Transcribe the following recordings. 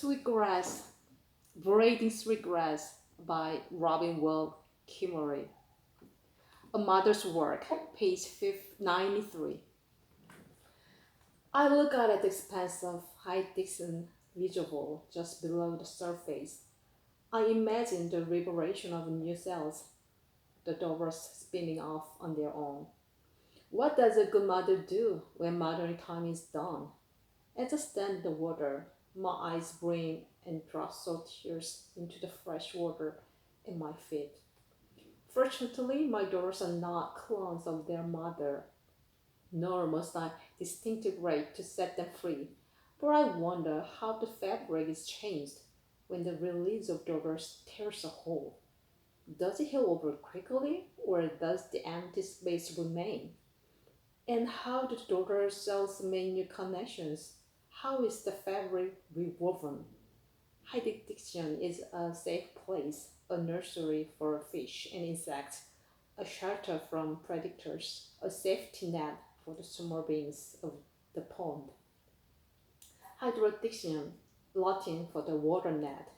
Sweetgrass, Braiding Sweetgrass by Robin Will Kimmerer. A Mother's Work, page 93. I look out at the expanse of high Dixon visible just below the surface. I imagine the liberation of new cells, the doors spinning off on their own. What does a good mother do when mothering time is done? As I stand in the water, my eyes brim and drop salt tears into the fresh water at my feet. Fortunately, my daughters are not clones of their mother, nor must I disintegrate to set them free. But I wonder how the fabric is changed when the release of daughters tears a hole. Does it heal over quickly, or does the empty space remain? And how do the daughter cells make new connections? How is the fabric rewoven? High Diction is a safe place, a nursery for fish and insects, a shelter from predators, a safety net for the small beings of the pond. Hydrodiction, Latin for the water net.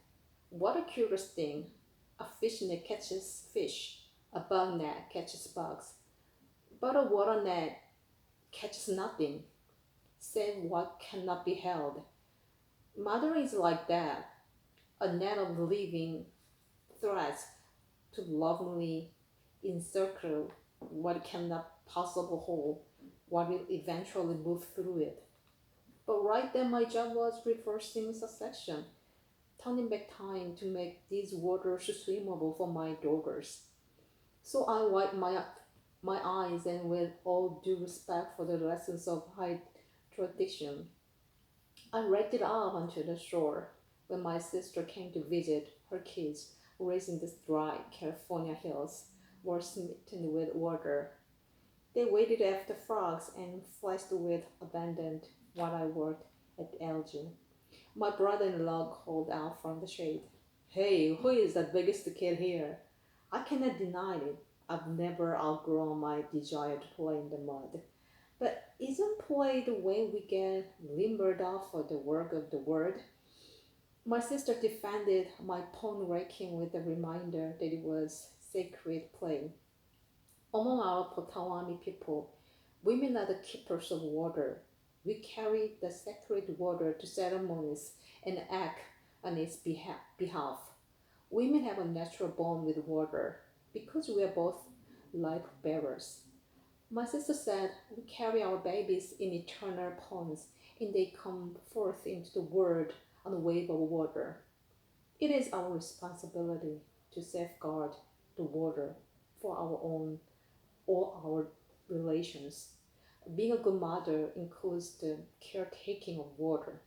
What a curious thing! A fish net catches fish, a bug net catches bugs, but a water net catches nothing, save what cannot be held. Mothering is like that, a net of living threads to lovingly encircle what cannot possibly hold, what will eventually move through it. But right then my job was reversing succession, turning back time to make these waters swimmable for my daughters. So I wiped my eyes and with all due respect for the lessons of high tradition, I raked it up onto the shore when my sister came to visit. Her kids, raised in the dry California hills, were smitten with water. They waded after frogs and flashed with abandon while I worked at the algae. My brother-in-law called out from the shade, "Hey, who is that biggest kid here?" I cannot deny it. I've never outgrown my desire to play in the mud. But isn't play the way we get limbered off for the work of the word? My sister defended my pond raking with the reminder that it was sacred play. Among our Potawatomi people, women are the keepers of water. We carry the sacred water to ceremonies and act on its behalf. Women have a natural bond with water because we are both life bearers. My sister said we carry our babies in eternal ponds and they come forth into the world on a wave of water. It is our responsibility to safeguard the water for our own all our relations. Being a good mother includes the caretaking of water.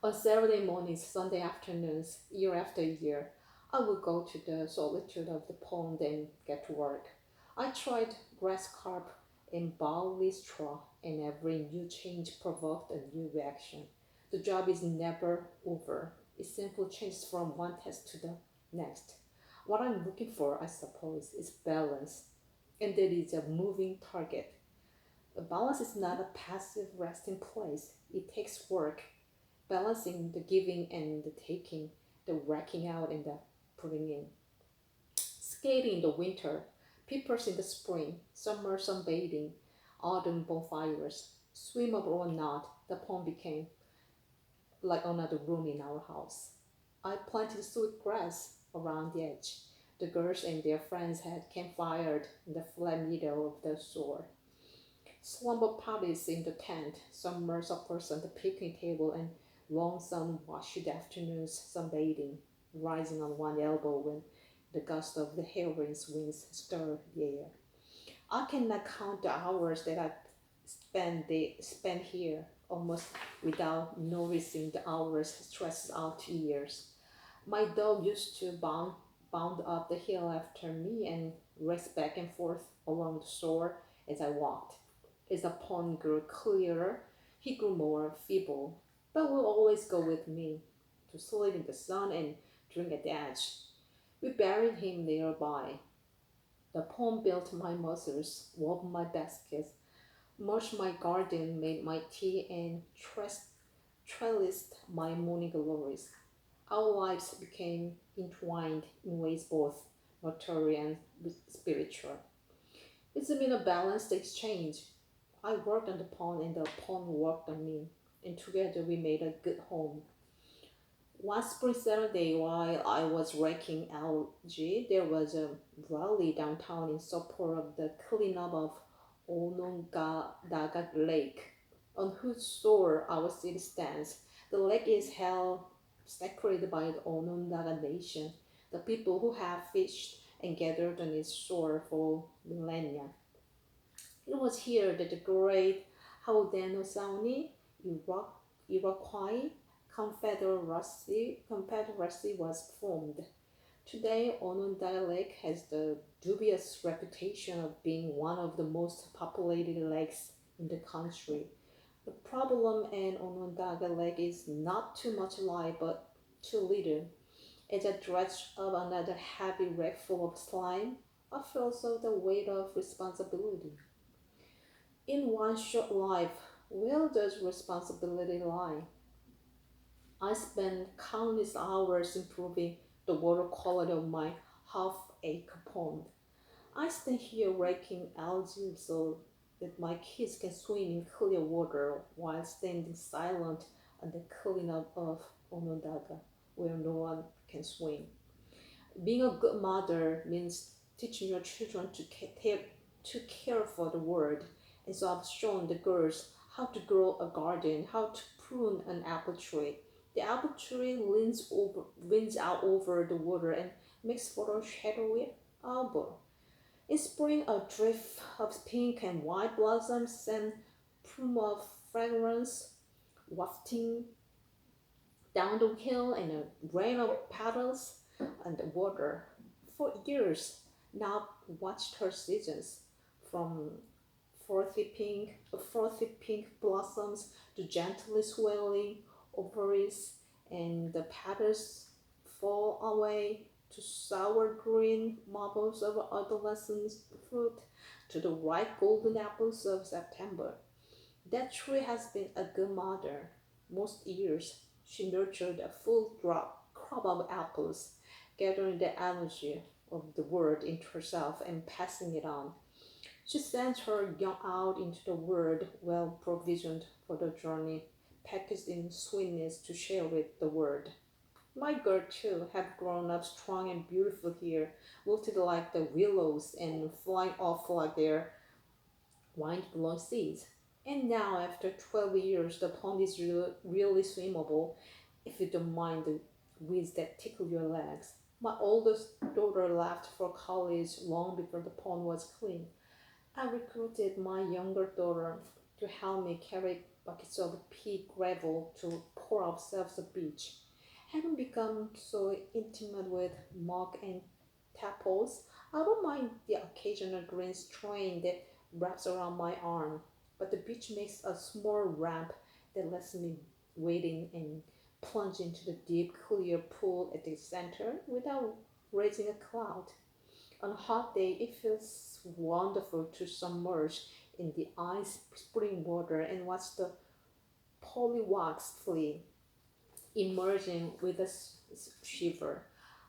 On Saturday mornings, Sunday afternoons, year after year, I would go to the solitude of the pond and get to work. I tried grass carp and barley straw, and every new change provoked a new reaction. The job is never over. It simply changes from one task to the next. What I'm looking for, I suppose, is balance, and that is a moving target. A balance is not a passive resting place. It takes work, balancing the giving and the taking, the racking out and the putting in. Skating in the winter, peepers in the spring, summer sunbathing, autumn bonfires. Swimmable or not, the pond became like another room in our house. I planted sweet grass around the edge. The girls and their friends had campfired in the flat middle of the shore. Slumber parties in the tent, summer suppers on the picnic table, and long sun-washed afternoons sunbathing, rising on one elbow when the gust of the heron's wings stir the air. I cannot count the hours that I spent here, almost without noticing the hours stretched out to years. My dog used to bound up the hill after me and race back and forth along the shore as I walked. As the pond grew clearer, he grew more feeble, but will always go with me to sleep in the sun and drink at the edge. We buried him nearby. The pond built my muscles, wove my baskets, mulched my garden, made my tea, and trellised my morning glories. Our lives became entwined in ways both material and spiritual. It's been a balanced exchange. I worked on the pond and the pond worked on me, and together we made a good home. One spring Saturday, while I was raking algae, there was a rally downtown in support of the cleanup of Onondaga Lake, on whose shore our city stands. The lake is held sacred by the Onondaga Nation, the people who have fished and gathered on its shore for millennia. It was here that the great Haudenosaunee Iroquois Confederacy was formed. Today, Onondaga Lake has the dubious reputation of being one of the most populated lakes in the country. The problem in Onondaga Lake is not too much light but too little. As I dredge up another heavy wreck full of slime, I feel also the weight of responsibility. In one short life, where does responsibility lie? I spend countless hours improving the water quality of my half-acre pond. I stand here raking algae so that my kids can swim in clear water while standing silent on the cleanup of Onondaga, where no one can swim. Being a good mother means teaching your children to care for the world. And so I've shown the girls how to grow a garden, how to prune an apple tree. The apple tree leans out over the water and makes for a shadowy arbor. In spring, a drift of pink and white blossoms send plume of fragrance wafting down the hill and a rain of petals and water. For years now watched her seasons from frothy pink blossoms to gently swelling ovaries and the petals fall away to sour green marbles of adolescent fruit to the ripe golden apples of September. That tree has been a good mother. Most years she nurtured a full crop of apples, gathering the energy of the world into herself and passing it on. She sent her young out into the world well provisioned for the journey, packaged in sweetness to share with the world. My girl too have grown up strong and beautiful here, wilted like the willows and flying off like their wind-blown seeds. And now, after 12 years, the pond is really swimmable if you don't mind the weeds that tickle your legs. My oldest daughter left for college long before the pond was clean. I recruited my younger daughter to help me carry buckets of pea gravel to pour ourselves a beach. Having become so intimate with muck and tadpoles, I don't mind the occasional green string that wraps around my arm, but the beach makes a small ramp that lets me wade in and plunge into the deep, clear pool at the center without raising a cloud. On a hot day, it feels wonderful to submerge in the ice spring water and watch the pollywogs flee, emerging with a shiver.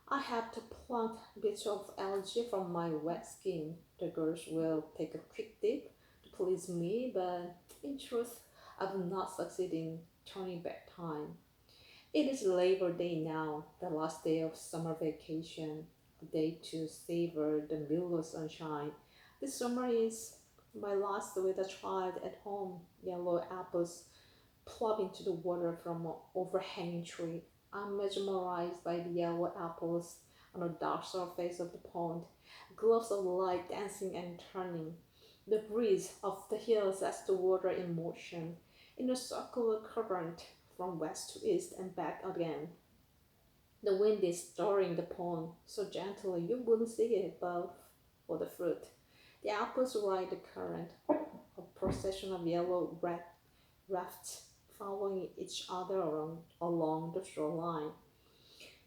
I have to pluck bits of algae from my wet skin. The girls will take a quick dip to please me, but in truth, I've not succeeded in turning back time. It is Labor Day now, the last day of summer vacation, a day to savor the mellow sunshine. This summer is my last with a child at home. Yellow apples plop into the water from an overhanging tree. I'm mesmerized by the yellow apples on the dark surface of the pond, gloves of light dancing and turning. The breeze of the hill sets the water in motion, in a circular current from west to east and back again. The wind is stirring the pond so gently you wouldn't see it but for the fruit. The apples ride the current, a procession of yellow red rafts following each other along the shoreline.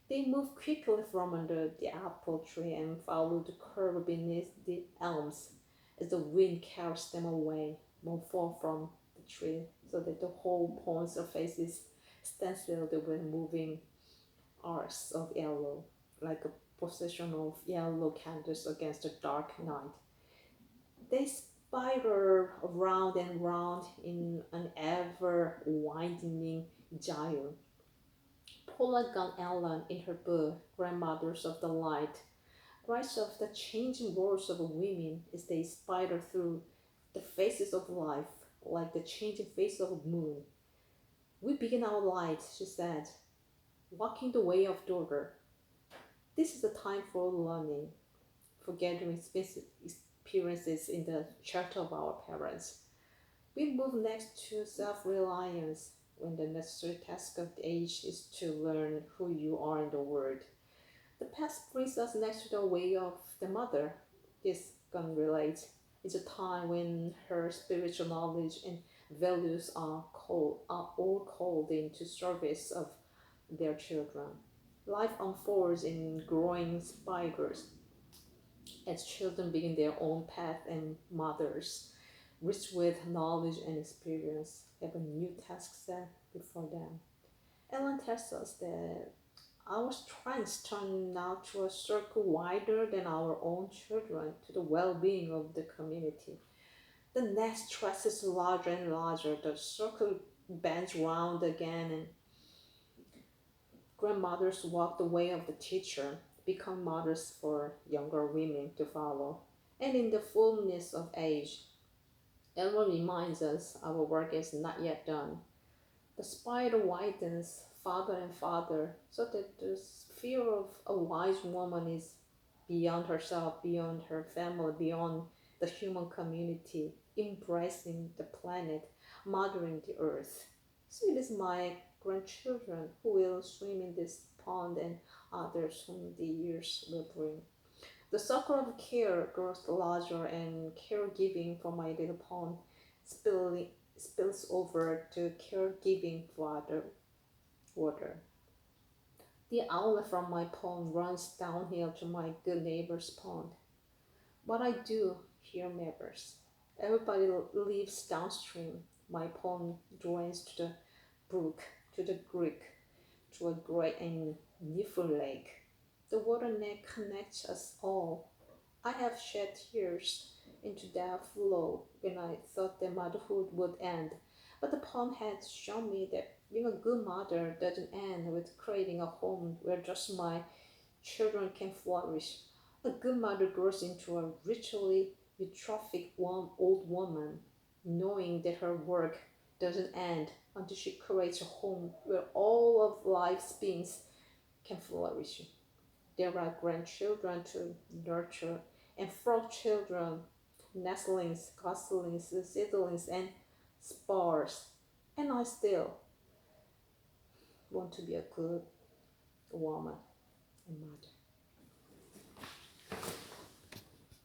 They move quickly from under the apple tree and follow the curve beneath the elms as the wind carries them away, more far from the tree, so that the whole pond surface is stenciled with moving arcs of yellow, like a procession of yellow candles against a dark night. They spiral round and round in an ever widening gyre. Polygon Ellen, in her book Grandmothers of the Light, writes of the changing worlds of women as they spider through the phases of life, like the changing face of a moon. We begin our light, she said, walking the way of daughter. This is the time for learning, for gathering experiences in the shelter of our parents. We move next to self-reliance, when the necessary task of the age is to learn who you are in the world. The past brings us next to the way of the mother. This can relate. It's a time when her spiritual knowledge and values are all called into service of their children. Life unfolds in growing spiders as children begin their own path, and mothers, rich with knowledge and experience, have a new task set before them. Ellen tells us that our strengths turn out to a circle wider than our own children, to the well-being of the community. The net stretches larger and larger. The circle bends round again, and grandmothers walk the way of the teacher, become mothers for younger women to follow. And in the fullness of age, Ellen reminds us our work is not yet done. The spider widens farther and farther, so that the sphere of a wise woman is beyond herself, beyond her family, beyond the human community, embracing the planet, mothering the earth. So it is my grandchildren who will swim in this pond, and others whom the years will bring. The circle of care grows larger, and caregiving for my little pond spills over to caregiving for other water. The outlet from my pond runs downhill to my good neighbor's pond. But I do hear neighbors. Everybody lives downstream. My pond drains to the brook, to the creek, to a great and beautiful lake. The water net connects us all. I have shed tears into that flow when I thought that motherhood would end. But the poem had shown me that being a good mother doesn't end with creating a home where just my children can flourish. A good mother grows into a ritually eutrophic old woman, knowing that her work doesn't end until she creates a home where all of life's beings can flourish. There are grandchildren to nurture, and frog children, nestlings, goslings, seedlings, and spars. And I still want to be a good woman and mother.